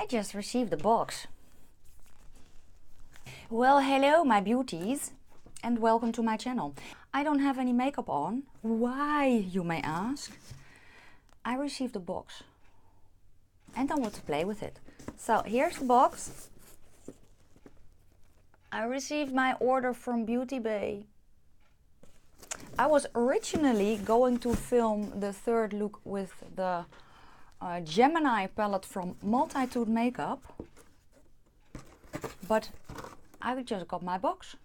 just received the box. Well, hello my beauties and welcome to my channel. I don't have any makeup on. Why, you may ask? I received a box and I want to play with it. So here's the box. I received my order from Beauty Bay. I was originally going to film the third look with the Gemini palette from Multitude Makeup, but I just got my box.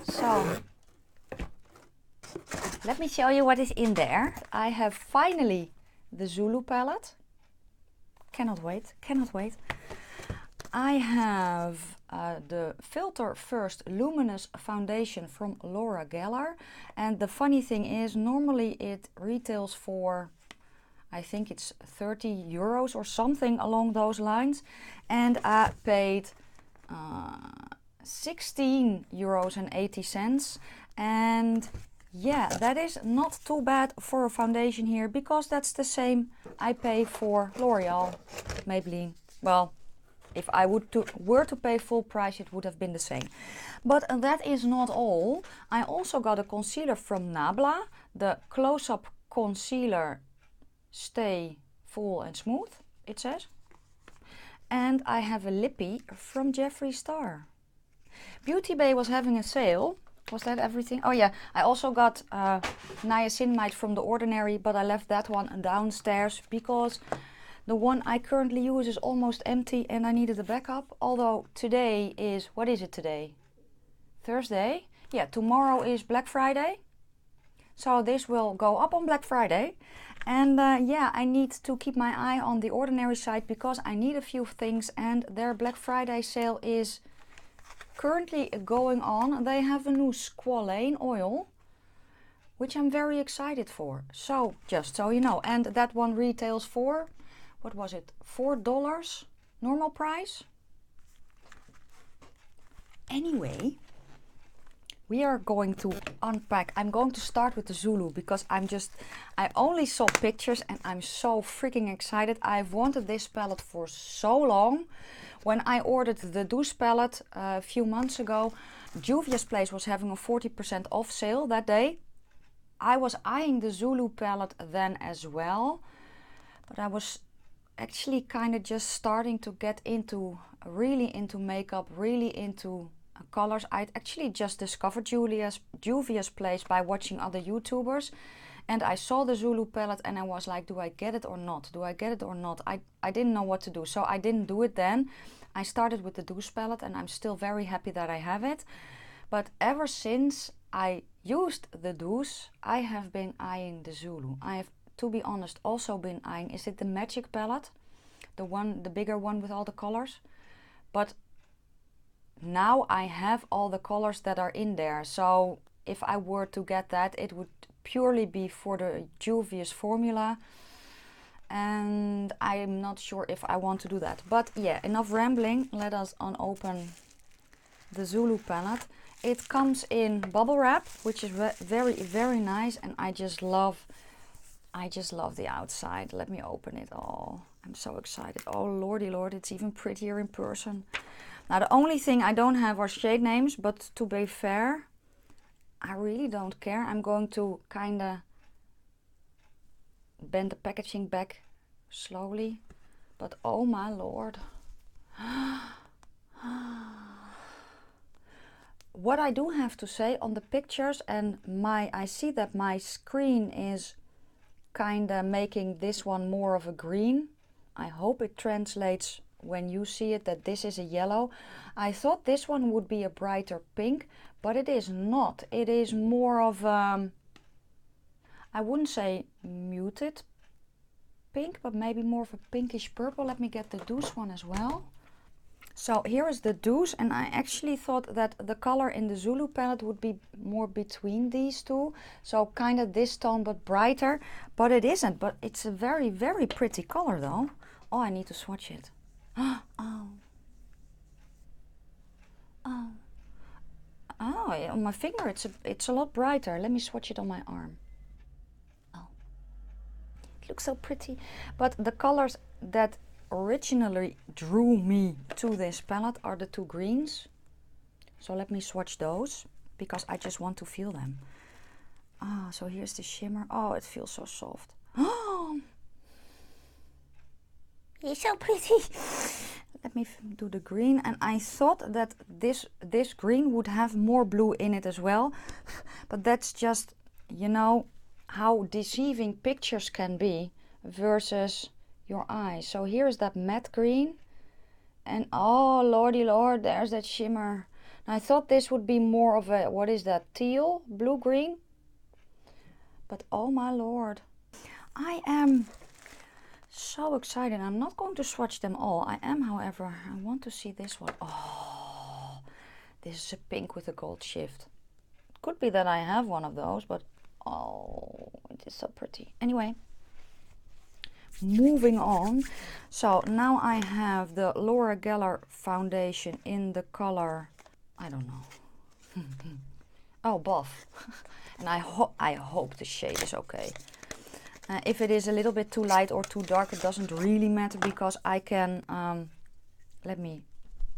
So let me show you what is in there. I have finally the Zulu palette. Cannot wait, cannot wait. I have the Filter First Luminous foundation from Laura Geller, and the funny thing is normally it retails for, I think it's 30 euros or something along those lines, and I paid 16 euros and 80 cents, and yeah, that is not too bad for a foundation here, because that's the same I pay for L'Oreal, Maybelline. Well, if I were to pay full price, it would have been the same. But that is not all. I also got a concealer from Nabla, the Close-Up Concealer Stay Full and Smooth, it says. And I have a lippy from Jeffree Star. Beauty Bay was having a sale. Was that everything? Oh yeah, I also got Niacinamide from The Ordinary, but I left that one downstairs because the one I currently use is almost empty and I needed a backup. Although today is, what is it today? Thursday? Yeah, tomorrow is Black Friday. So this will go up on Black Friday. And yeah, I need to keep my eye on The Ordinary site because I need a few things, and their Black Friday sale is currently going on. They have a new squalane oil, which I'm very excited for. So just so you know, and that one retails for, what was it, $4 normal price? Anyway, we are going to unpack. I'm going to start with the Zulu because I only saw pictures and I'm so freaking excited. I've wanted this palette for so long. When I ordered the Douce palette a few months ago, Juvia's place was having a 40% off sale that day. I was eyeing the Zulu palette then as well, but I was actually kind of just starting to get really into makeup, really into colors. I'd actually just discovered Juvia's place by watching other YouTubers, and I saw the Zulu palette and I was like, do I get it or not? Do I get it or not? I didn't know what to do, so I didn't do it then. I started with the Douce palette and I'm still very happy that I have it. But ever since I used the Douce, I have been eyeing the Zulu. I have, to be honest, also been eyeing, is it the Magic palette? The bigger one with all the colors? But now I have all the colors that are in there. So if I were to get that, it would purely be for the Juvia's formula. And I'm not sure if I want to do that. But yeah, enough rambling. Let us unopen the Zulu palette. It comes in bubble wrap, which is very, very nice. And I just love the outside. Let me open it. Oh, I'm so excited. Oh, lordy lord, it's even prettier in person. Now, the only thing I don't have are shade names, but to be fair, I really don't care. I'm going to kind of bend the packaging back slowly, but oh my lord. What I do have to say on the pictures, and I see that my screen is kind of making this one more of a green. I hope it translates when you see it that this is a yellow. I thought this one would be a brighter pink, but it is not. It is more of I wouldn't say muted pink, but maybe more of a pinkish purple. Let me get the Douce one as well. So here is the Douce, and I actually thought that the color in the Zulu palette would be more between these two. So kind of this tone, but brighter, but it isn't. But it's a very, very pretty color though. Oh, I need to swatch it. Oh. Oh. Oh, on my finger it's a lot brighter. Let me swatch it on my arm. Oh. It looks so pretty. But the colors that originally drew me to this palette are the two greens. So let me swatch those because I just want to feel them. Ah, so here's the shimmer. Oh, it feels so soft. Oh, you're so pretty. Let me do the green. And I thought that this green would have more blue in it as well. But that's just, you know, how deceiving pictures can be versus your eyes. So here's that matte green. And oh, lordy lord, there's that shimmer. And I thought this would be more of a, what is that, teal, blue-green? But oh my lord. I am so excited. I'm not going to swatch them all. I am, however, I want to see this one. Oh, this is a pink with a gold shift. It could be that I have one of those, but oh, it is so pretty. Anyway, moving on. So now I have the Laura Geller foundation in the color, I don't know. Oh, buff. And I hope the shade is okay. If it is a little bit too light or too dark, it doesn't really matter because I can, let me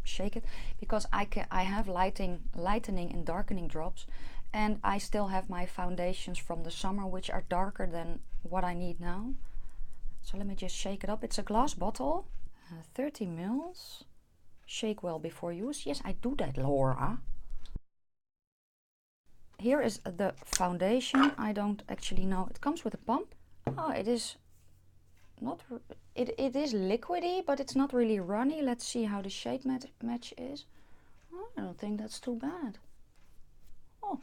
shake it, because I have lightening and darkening drops, and I still have my foundations from the summer which are darker than what I need now. So let me just shake it up. It's a glass bottle, 30 mils. Shake well before use. Yes, I do that, Laura. Here is the foundation. I don't actually know. It comes with a pump. Oh, it is not, it is liquidy, but it's not really runny. Let's see how the shade match is. Oh, I don't think that's too bad. Oh,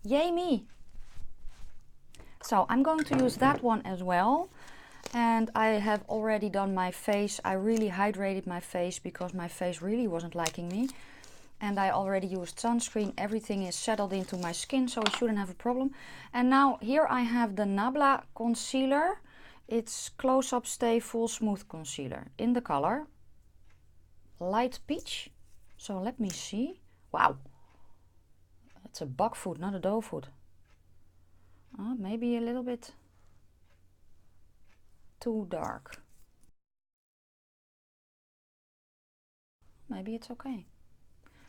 yay me. So I'm going to use that one as well. And I have already done my face. I really hydrated my face because my face really wasn't liking me. And I already used sunscreen. Everything is settled into my skin, so I shouldn't have a problem. And now here I have the Nabla concealer. It's Close Up Stay Full Smooth Concealer in the color Light Peach. So let me see. Wow, it's a bug foot, not a doe foot. Maybe a little bit too dark. Maybe it's okay.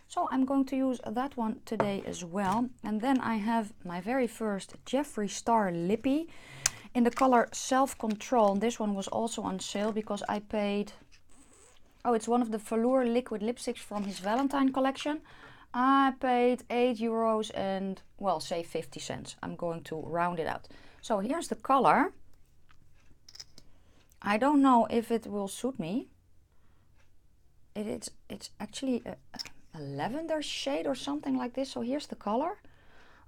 So I'm going to use that one today as well. And then I have my very first Jeffree Star Lippy in the color Self Control. This one was also on sale because I paid, oh, it's one of the Velour liquid lipsticks from his Valentine collection. I paid €8 and, well, say 50 cents. I'm going to round it out. So here's the color. I don't know if it will suit me. It's actually a lavender shade or something like this. So here's the color.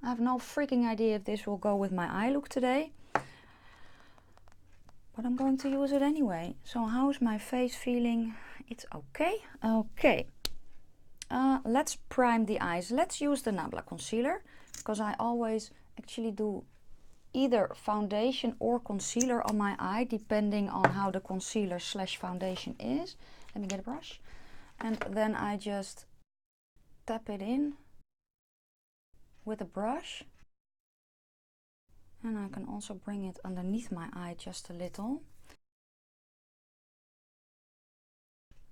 I have no freaking idea if this will go with my eye look today, but I'm going to use it anyway. So how's my face feeling? It's okay. Okay. Let's prime the eyes. Let's use the Nabla concealer because I always actually do either foundation or concealer on my eye depending on how the concealer / foundation is. Let me get a brush. And then I just tap it in with a brush. And I can also bring it underneath my eye just a little.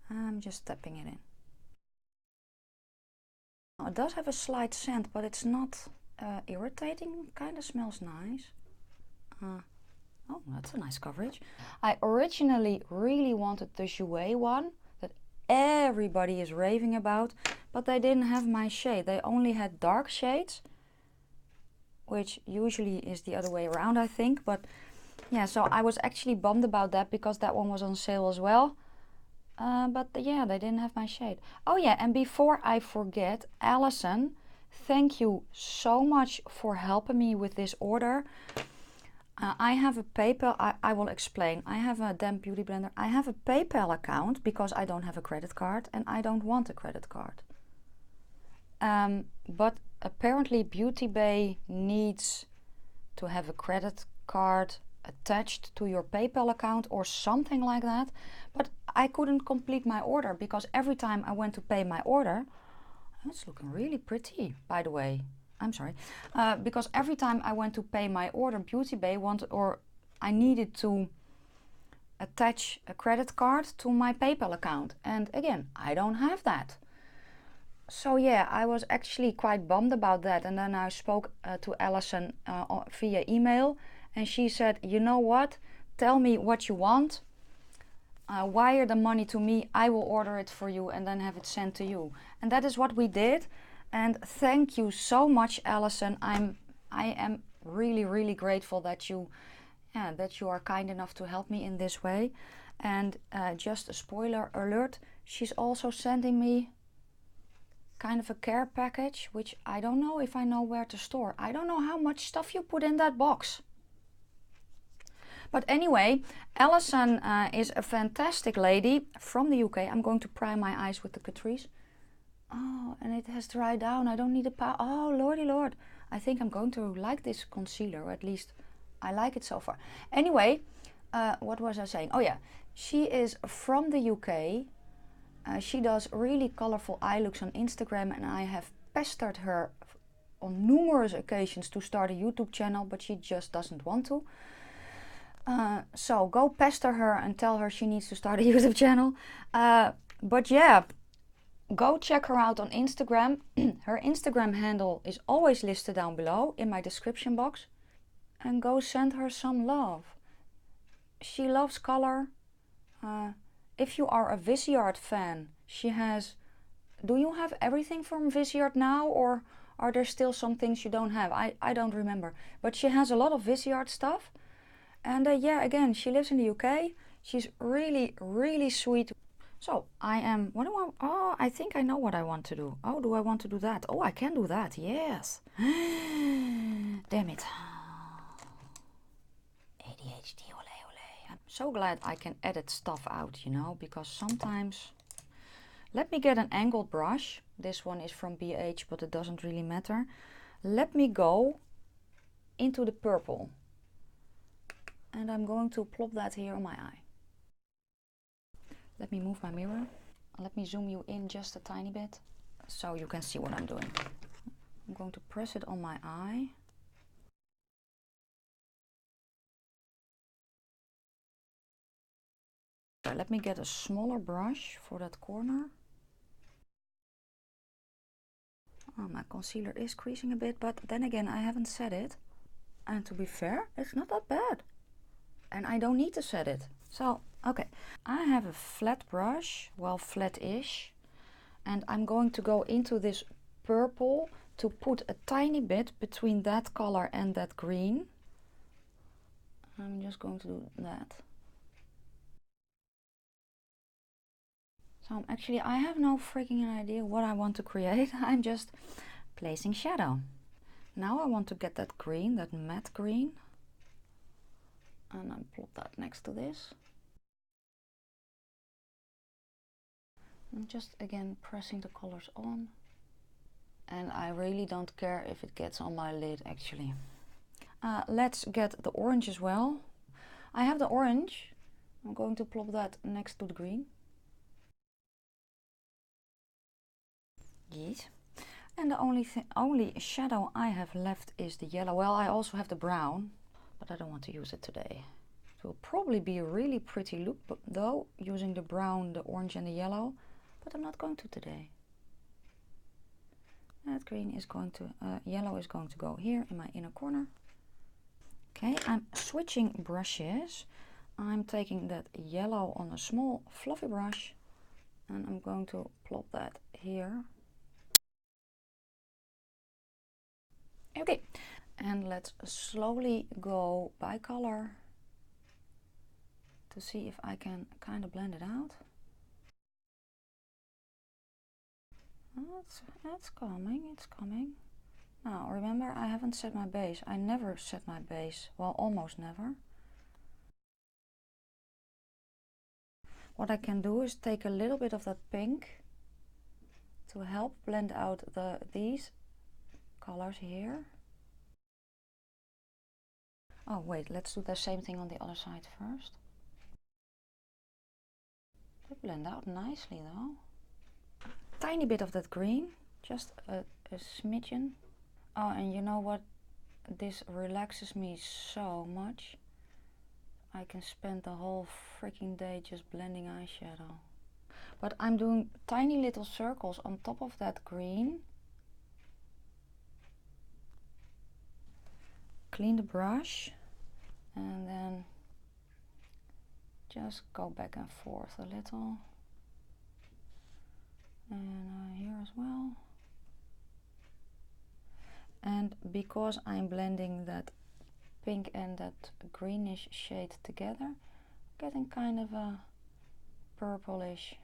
I'm just tapping it in. It does have a slight scent, but it's not irritating. Kind of smells nice. Oh, that's a nice coverage. I originally really wanted the Jouer one that everybody is raving about, but they didn't have my shade. They only had dark shades, which usually is the other way around, I think. But yeah, so I was actually bummed about that because that one was on sale as well. But yeah, they didn't have my shade. Oh yeah, and before I forget, Allison, thank you so much for helping me with this order. I have a PayPal, I will explain. I have a damn beauty blender. I have a PayPal account because I don't have a credit card and I don't want a credit card. But apparently Beauty Bay needs to have a credit card attached to your PayPal account or something like that. But I couldn't complete my order because every time I went to pay my order, it's looking really pretty, by the way. I'm sorry. Because every time I went to pay my order, Beauty Bay wanted, or I needed to attach a credit card to my PayPal account. And again, I don't have that. So yeah, I was actually quite bummed about that. And then I spoke to Allison via email, and she said, you know what, tell me what you want, wire the money to me, I will order it for you and then have it sent to you. And that is what we did. And thank you so much, Allison. I am really grateful that you are kind enough to help me in this way. And just a spoiler alert, she's also sending me kind of a care package, which I don't know if I know where to store. I don't know how much stuff you put in that box. But anyway, Allison is a fantastic lady from the UK. I'm going to prime my eyes with the Catrice. Oh, and it has dried down. I don't need a powder. Oh, lordy lord. I think I'm going to like this concealer, or at least I like it so far. Anyway, what was I saying? Oh yeah, she is from the UK. She does really colorful eye looks on Instagram, and I have pestered her on numerous occasions to start a YouTube channel, but she just doesn't want to. So go pester her and tell her she needs to start a YouTube channel. But yeah, go check her out on Instagram. Her Instagram handle is always listed down below in my description box. And go send her some love. She loves color. If you are a Viseart fan, she has... Do you have everything from Viseart now, or are there still some things you don't have? I don't remember. But she has a lot of Viseart stuff. And yeah, again, she lives in the UK. She's really sweet. So I am... What do I... Oh, I think I know what I want to do. Oh, do I want to do that? Oh, I can do that. Yes. Damn it. ADHD, ole ole. I'm so glad I can edit stuff out, you know, because sometimes... Let me get an angled brush. This one is from BH, but it doesn't really matter. Let me go into the purple. And I'm going to plop that here on my eye. Let me move my mirror. Let me zoom you in just a tiny bit so you can see what I'm doing. I'm going to press it on my eye. Let me get a smaller brush for that corner. Oh, my concealer is creasing a bit, but then again, I haven't set it. And to be fair, it's not that bad. And I don't need to set it. So, okay. I have a flat brush, well, flat-ish. And I'm going to go into this purple to put a tiny bit between that color and that green. I'm just going to do that. So actually, I have no freaking idea what I want to create. I'm just placing shadow. Now I want to get that green, that matte green. And then plot that next to this. I'm just again pressing the colors on. And I really don't care if it gets on my lid actually. Let's get the orange as well. I have the orange. I'm going to plop that next to the green. Yes. And the only shadow I have left is the yellow. Well, I also have the brown, but I don't want to use it today. It will probably be a really pretty look though, using the brown, the orange and the yellow, but I'm not going to today. That green is going to, yellow is going to go here in my inner corner. Okay, I'm switching brushes. I'm taking that yellow on a small fluffy brush and I'm going to plop that here. Okay, and let's slowly go by color to see if I can kind of blend it out. It's coming, it's coming. Now remember, I haven't set my base. I never set my base, well, almost never. What I can do is take a little bit of that pink to help blend out these colors here. Oh wait, let's do the same thing on the other side first. They blend out nicely though. Tiny bit of that green, just a smidgen. Oh, and you know what? This relaxes me so much. I can spend the whole freaking day just blending eyeshadow. But I'm doing tiny little circles on top of that green. Clean the brush and then just go back and forth a little. And here as well. And because I'm blending that pink and that greenish shade together, getting kind of a purplish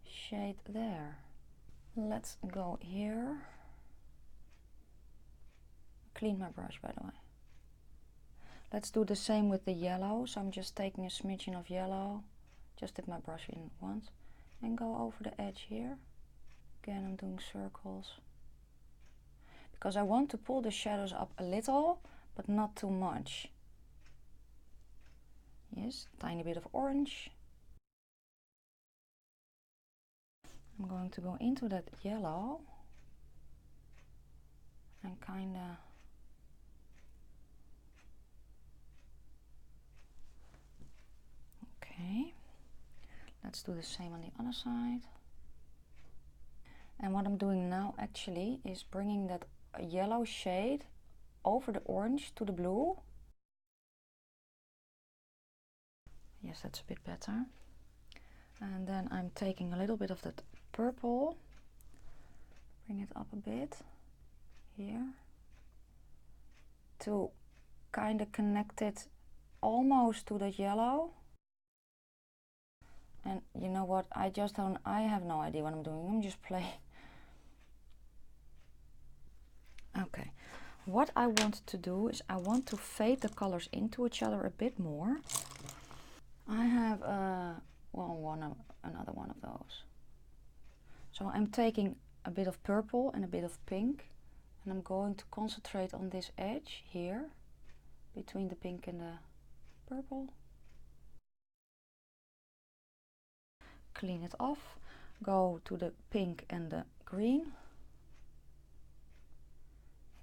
shade there. Let's go here. Clean my brush, by the way. Let's do the same with the yellow. So I'm just taking a smidgen of yellow, just dip my brush in once, and go over the edge here. Again, I'm doing circles. Because I want to pull the shadows up a little, but not too much. Yes, tiny bit of orange. I'm going to go into that yellow and kinda okay. Let's do the same on the other side. And what I'm doing now actually is bringing that yellow shade over the orange to the blue. Yes, that's a bit better. And then I'm taking a little bit of that purple, bring it up a bit here to kind of connect it almost to the yellow. And you know what, I have no idea what I'm doing, I'm just playing. Okay, what I want to do is I want to fade the colors into each other a bit more. I have another one of those. So I'm taking a bit of purple and a bit of pink, and I'm going to concentrate on this edge here between the pink and the purple. Clean it off, go to the pink and the green.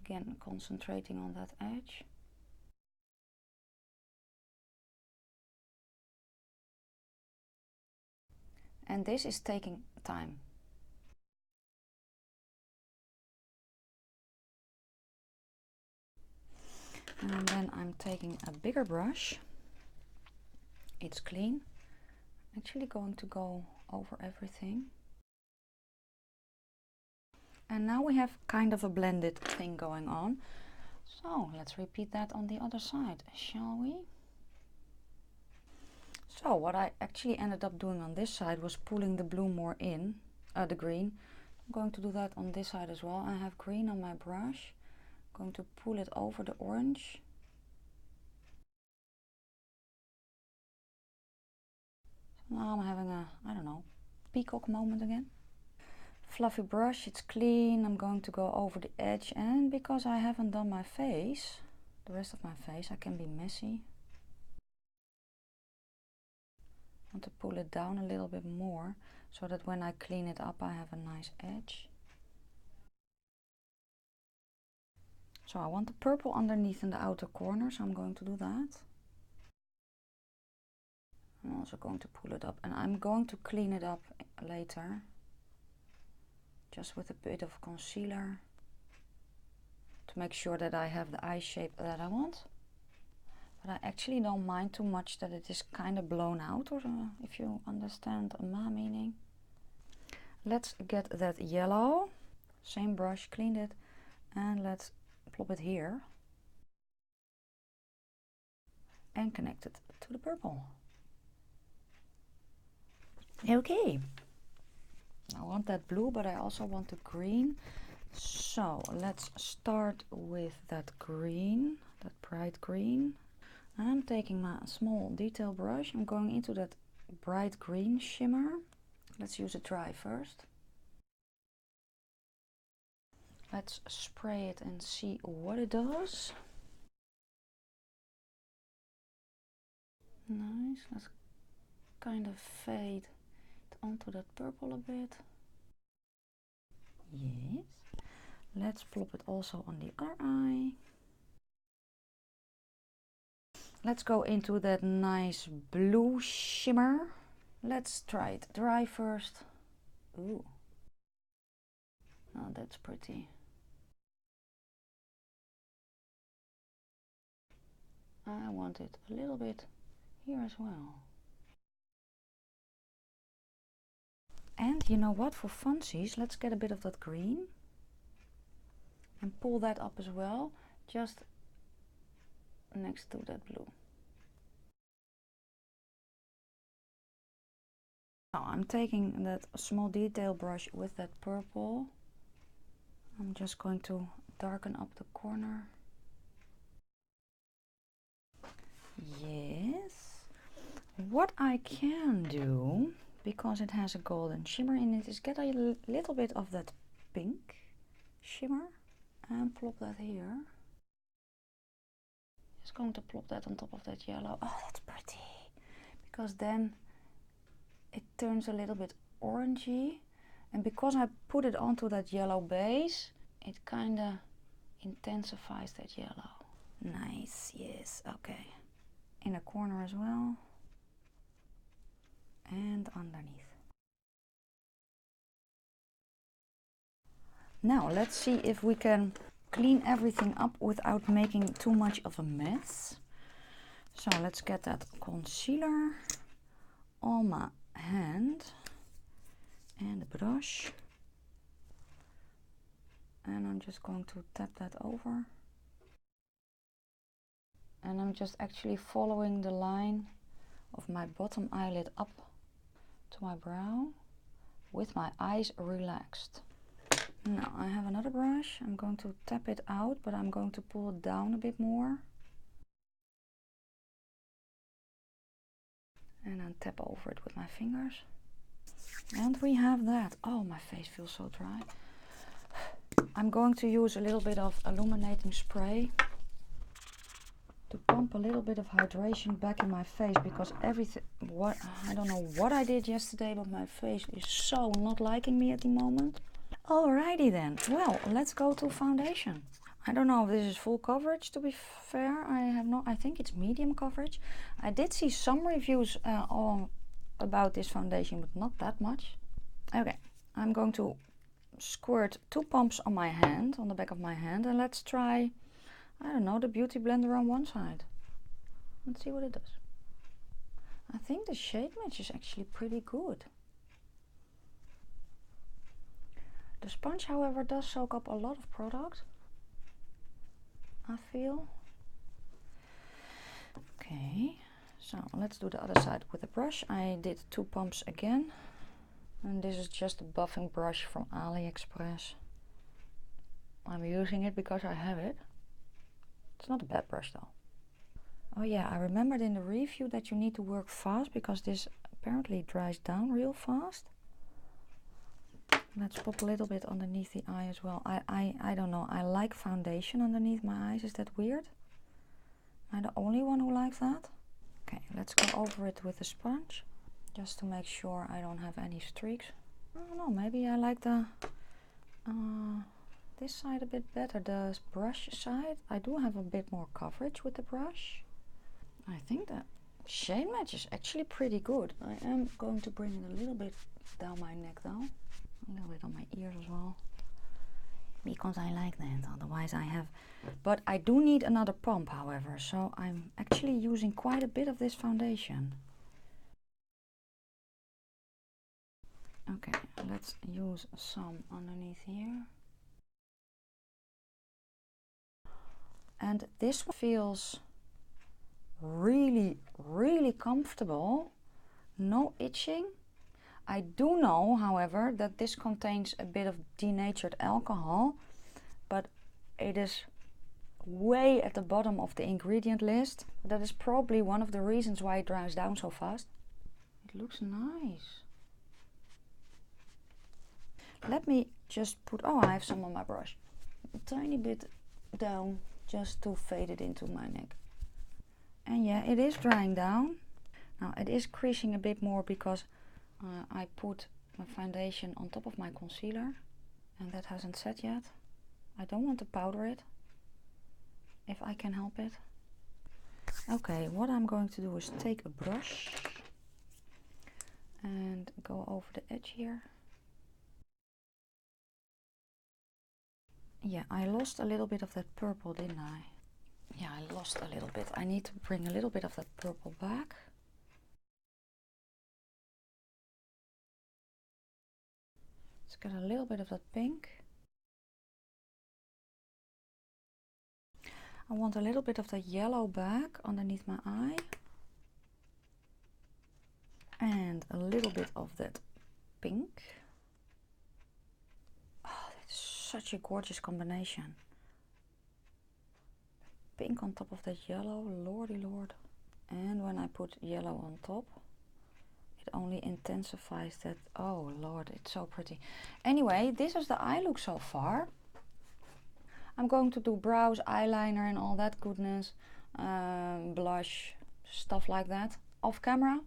Again, concentrating on that edge. And this is taking time. And then I'm taking a bigger brush. It's clean. Actually going to go over everything. And now we have kind of a blended thing going on. So let's repeat that on the other side, shall we? So what I actually ended up doing on this side was pulling the blue more in, the green. I'm going to do that on this side as well. I have green on my brush. I'm going to pull it over the orange. So now I'm having a, I don't know, peacock moment again. Fluffy brush, it's clean. I'm going to go over the edge, and because I haven't done my face, the rest of my face, I can be messy. I want to pull it down a little bit more so that when I clean it up I have a nice edge. So I want the purple underneath in the outer corner, so I'm going to do that. I'm also going to pull it up, and I'm going to clean it up later. Just with a bit of concealer to make sure that I have the eye shape that I want. But I actually don't mind too much that it is kind of blown out, or if you understand my meaning. Let's get that yellow, same brush, cleaned it, and let's plop it here and connect it to the purple. Okay, I want that blue, but I also want the green. So let's start with that green, that bright green. I'm taking my small detail brush. I'm going into that bright green shimmer. Let's use it dry first. Let's spray it and see what it does. Nice. Let's kind of fade it onto that purple a bit. Yes. Let's plop it also on the other eye. let's go into that nice blue shimmer. Let's try it dry first. Ooh. Oh, that's pretty. I want it a little bit here as well. And you know what, for funsies, let's get a bit of that green and pull that up as well, just next to that blue. Now I'm taking that small detail brush with that purple. I'm just going to darken up the corner. Yes. What I can do, because it has a golden shimmer in it, is get a little bit of that pink shimmer and plop that here. Just going to plop that on top of that yellow. Oh, that's pretty. Because then it turns a little bit orangey. And because I put it onto that yellow base, it kind of intensifies that yellow. Nice, yes, okay. In a corner as well. And underneath. Now let's see if we can clean everything up without making too much of a mess. So let's get that concealer on my hand and the brush. And I'm just going to tap that over. And I'm just actually following the line of my bottom eyelid up to my brow with my eyes relaxed. Now I have another brush. I'm going to tap it out, but I'm going to pull it down a bit more. And then tap over it with my fingers. And we have that. Oh, my face feels so dry. I'm going to use a little bit of illuminating spray to pump a little bit of hydration back in my face, because everything, I don't know what I did yesterday, but my face is so not liking me at the moment. Alrighty then, well, let's go to foundation. I don't know if this is full coverage, to be fair. I think it's medium coverage. I did see some reviews about this foundation, but not that much. Okay, I'm going to squirt 2 pumps on my hand, on the back of my hand, and let's try, I don't know, the beauty blender on one side. Let's see what it does. I think the shade match is actually pretty good. The sponge, however, does soak up a lot of product, I feel. Okay, so let's do the other side with the brush. I did 2 pumps again. And this is just a buffing brush from AliExpress. I'm using it because I have it. It's not a bad brush though. Oh yeah, I remembered in the review that you need to work fast, because this apparently dries down real fast. Let's pop a little bit underneath the eye as well. I don't know, I like foundation underneath my eyes. Is that weird? Am I the only one who likes that? Okay, let's go over it with a sponge, just to make sure I don't have any streaks. I don't know, maybe I like the this side a bit better, the brush side. I do have a bit more coverage with the brush. I think the shade match is actually pretty good. I am going to bring it a little bit down my neck though. A little bit on my ears as well, because I like that. Otherwise I have, but I do need another pump, however, so I'm actually using quite a bit of this foundation. Okay, let's use some underneath here. And this one feels really, really comfortable. No itching. I do know, however, that this contains a bit of denatured alcohol, but it is way at the bottom of the ingredient list. That is probably one of the reasons why it dries down so fast. It looks nice. Let me just put, oh, I have some on my brush. A tiny bit down, just to fade it into my neck. And yeah, it is drying down. Now it is creasing a bit more because I put my foundation on top of my concealer, and that hasn't set yet. I don't want to powder it, if I can help it. Okay, what I'm going to do is take a brush and go over the edge here. Yeah, I lost a little bit of that purple, didn't I? Yeah, I lost a little bit. I need to bring a little bit of that purple back. Let's get a little bit of that pink. I want a little bit of that yellow back underneath my eye. And a little bit of that pink. Oh, that's such a gorgeous combination. Pink on top of that yellow, lordy lord. And when I put yellow on top, it only intensifies that. Oh lord, it's so pretty. Anyway, this is the eye look so far. I'm going to do brows, eyeliner and all that goodness, blush, stuff like that off camera.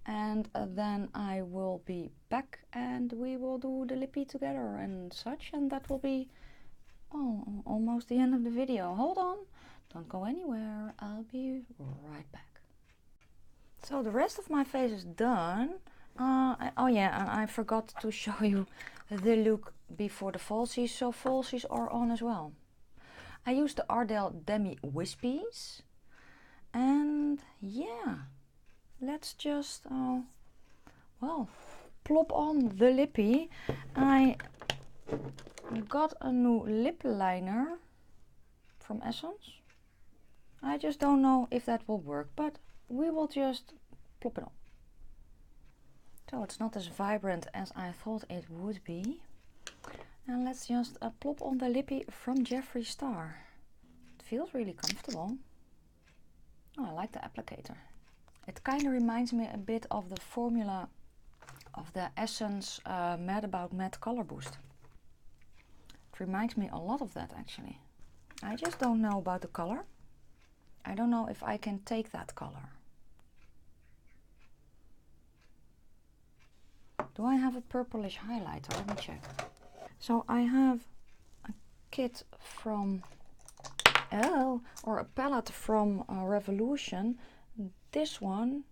And then I will be back and we will do the lippy together and such, and that will be almost the end of the video. Hold on, don't go anywhere, I'll be right back. So the rest of my face is done. Oh yeah, and I forgot to show you the look before the falsies, so falsies are on as well. I used the Ardell Demi Wispies, and yeah, let's just well, plop on the lippy. I got a new lip liner from Essence. I just don't know if that will work, but we will just plop it on. So it's not as vibrant as I thought it would be. And let's just plop on the lippy from Jeffree Star. It feels really comfortable. Oh, I like the applicator. It kind of reminds me a bit of the formula of the Essence Mad About Matte Color Boost. It reminds me a lot of that actually. I just don't know about the color. I don't know if I can take that color. Do I have a purplish highlighter? Let me check. So I have a kit from, or a palette from Revolution. This one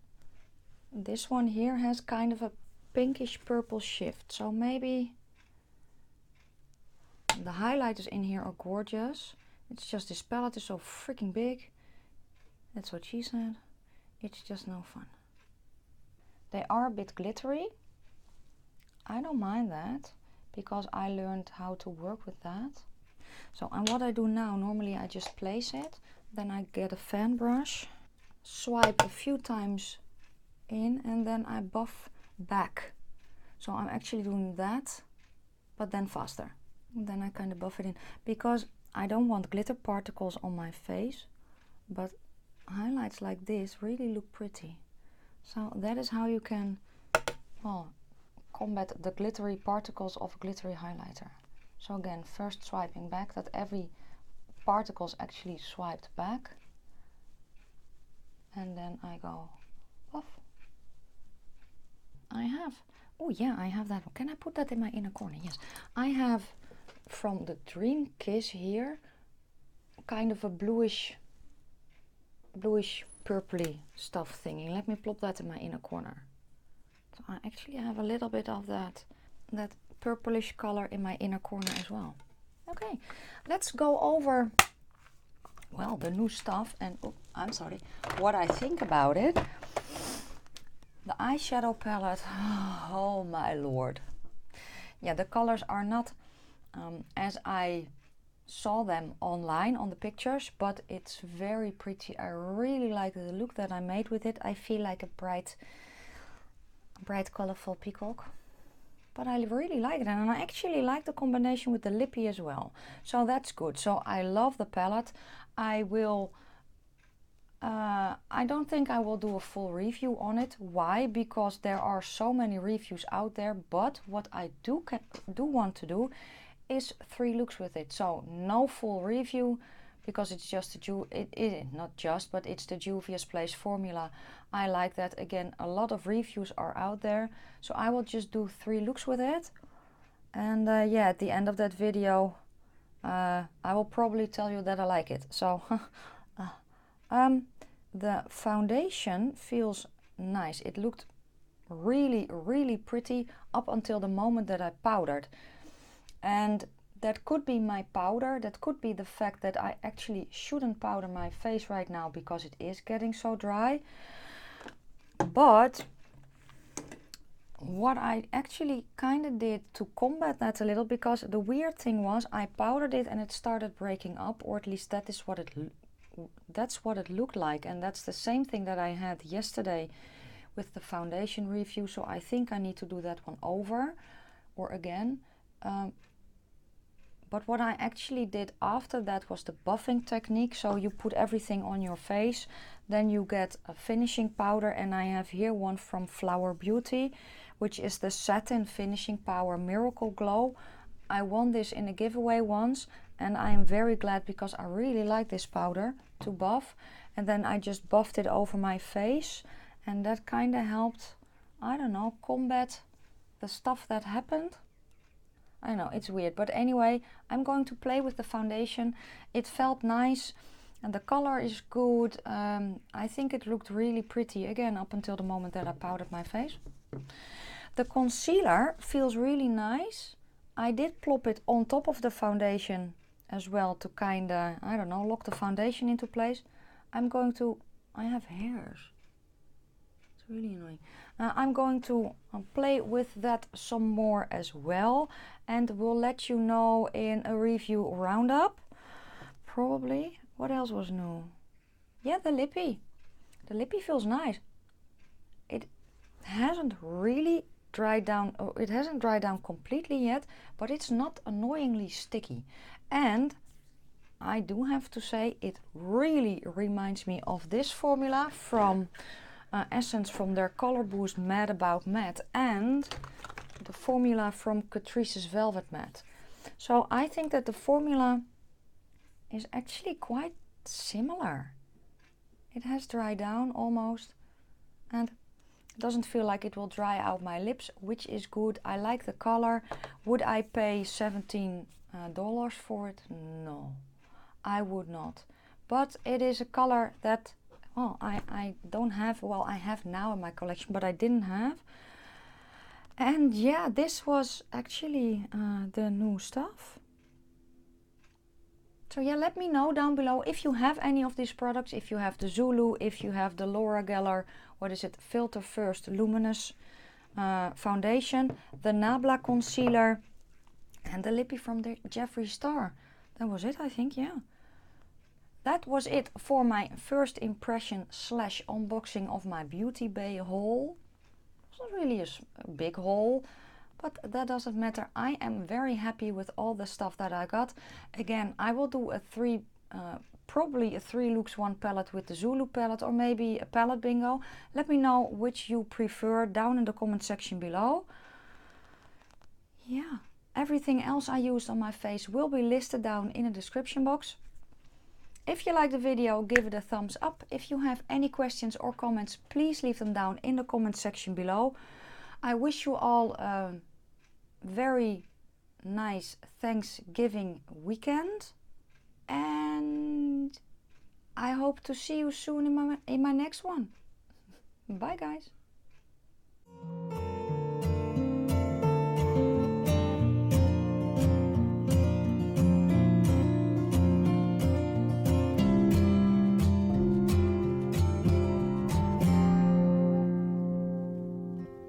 here has kind of a pinkish purple shift. So maybe the highlighters in here are gorgeous. It's just this palette is so freaking big. That's what she said. It's just no fun. They are a bit glittery. I don't mind that because I learned how to work with that. So, and what I do now, normally I just place it, then I get a fan brush, swipe a few times in, and then I buff back. So I'm actually doing that, but then faster. And then I kind of buff it in because I don't want glitter particles on my face, but highlights like this really look pretty. So that is how you can, well, combat the glittery particles of a glittery highlighter. So again, first swiping back, that every particle is actually swiped back. And then I go off. I have, oh yeah, I have that one. Can I put that in my inner corner? Yes. I have from the Dream Kiss here, kind of a bluish purpley stuff thingy. Let me plop that in my inner corner. So I actually have a little bit of that purplish color in my inner corner as well. Okay, let's go over, well, the new stuff and, oh, I'm sorry, what I think about it. The eyeshadow palette, oh my lord. Yeah, the colors are not as I saw them online on the pictures, but it's very pretty. I really like the look that I made with it. I feel like a bright colorful peacock, but I really like it, and I actually like the combination with the lippy as well, so that's good. So I love the palette. I will I don't think I will do a full review on it. Why? Because there are so many reviews out there, but what I do want to do is 3 looks with it. So no full review because it's just not just, but it's the Juvia's Place formula. I like that. Again, a lot of reviews are out there, so I will just do 3 looks with it. And yeah, at the end of that video, I will probably tell you that I like it. So the foundation feels nice. It looked really, really pretty up until the moment that I powdered. And that could be my powder. That could be the fact that I actually shouldn't powder my face right now because it is getting so dry. But what I actually kind of did to combat that a little, because the weird thing was I powdered it and it started breaking up, or at least that's what it looked like. And that's the same thing that I had yesterday with the foundation review. So I think I need to do that one over or again. But what I actually did after that was the buffing technique. So you put everything on your face, then you get a finishing powder, and I have here one from Flower Beauty, which is the Satin Finishing Power Miracle Glow. I won this in a giveaway once, and I am very glad because I really like this powder to buff. And then I just buffed it over my face, and that kind of helped, I don't know, combat the stuff that happened. I know, it's weird, but anyway, I'm going to play with the foundation. It felt nice and the color is good. I think it looked really pretty again up until the moment that I powdered my face. The concealer feels really nice. I did plop it on top of the foundation as well to kind of, I don't know, lock the foundation into place. I have hairs. It's really annoying. I'm going to play with that some more as well, and we'll let you know in a review roundup. Probably. What else was new? Yeah, the lippy. The lippy feels nice. It hasn't really dried down, or it hasn't dried down completely yet, but it's not annoyingly sticky. And I do have to say, it really reminds me of this formula from Essence, from their Color Boost Mad About Matte, and the formula from Catrice's Velvet Matte. So I think that the formula is actually quite similar. It has dried down almost, and it doesn't feel like it will dry out my lips, which is good. I like the color. Would I pay $17 for it? No, I would not. But it is a color that, well, I don't have, well, I have now in my collection, but I didn't have. And yeah, this was actually the new stuff. So yeah, let me know down below if you have any of these products, if you have the Zulu, if you have the Laura Geller, what is it, Filter First Luminous foundation, the Nabla concealer, and the lippy from the Jeffree Star. That was it, I think, yeah. That was it for my first impression slash unboxing of my Beauty Bay haul. It's not really a big haul, but that doesn't matter. I am very happy with all the stuff that I got. Again, I will do probably a 3 looks 1 palette with the Zulu palette, or maybe a palette bingo. Let me know which you prefer down in the comment section below. Yeah, everything else I used on my face will be listed down in the description box. If you like the video, give it a thumbs up. If you have any questions or comments, please leave them down in the comment section below. I wish you all a very nice Thanksgiving weekend, and I hope to see you soon in my next one. Bye guys.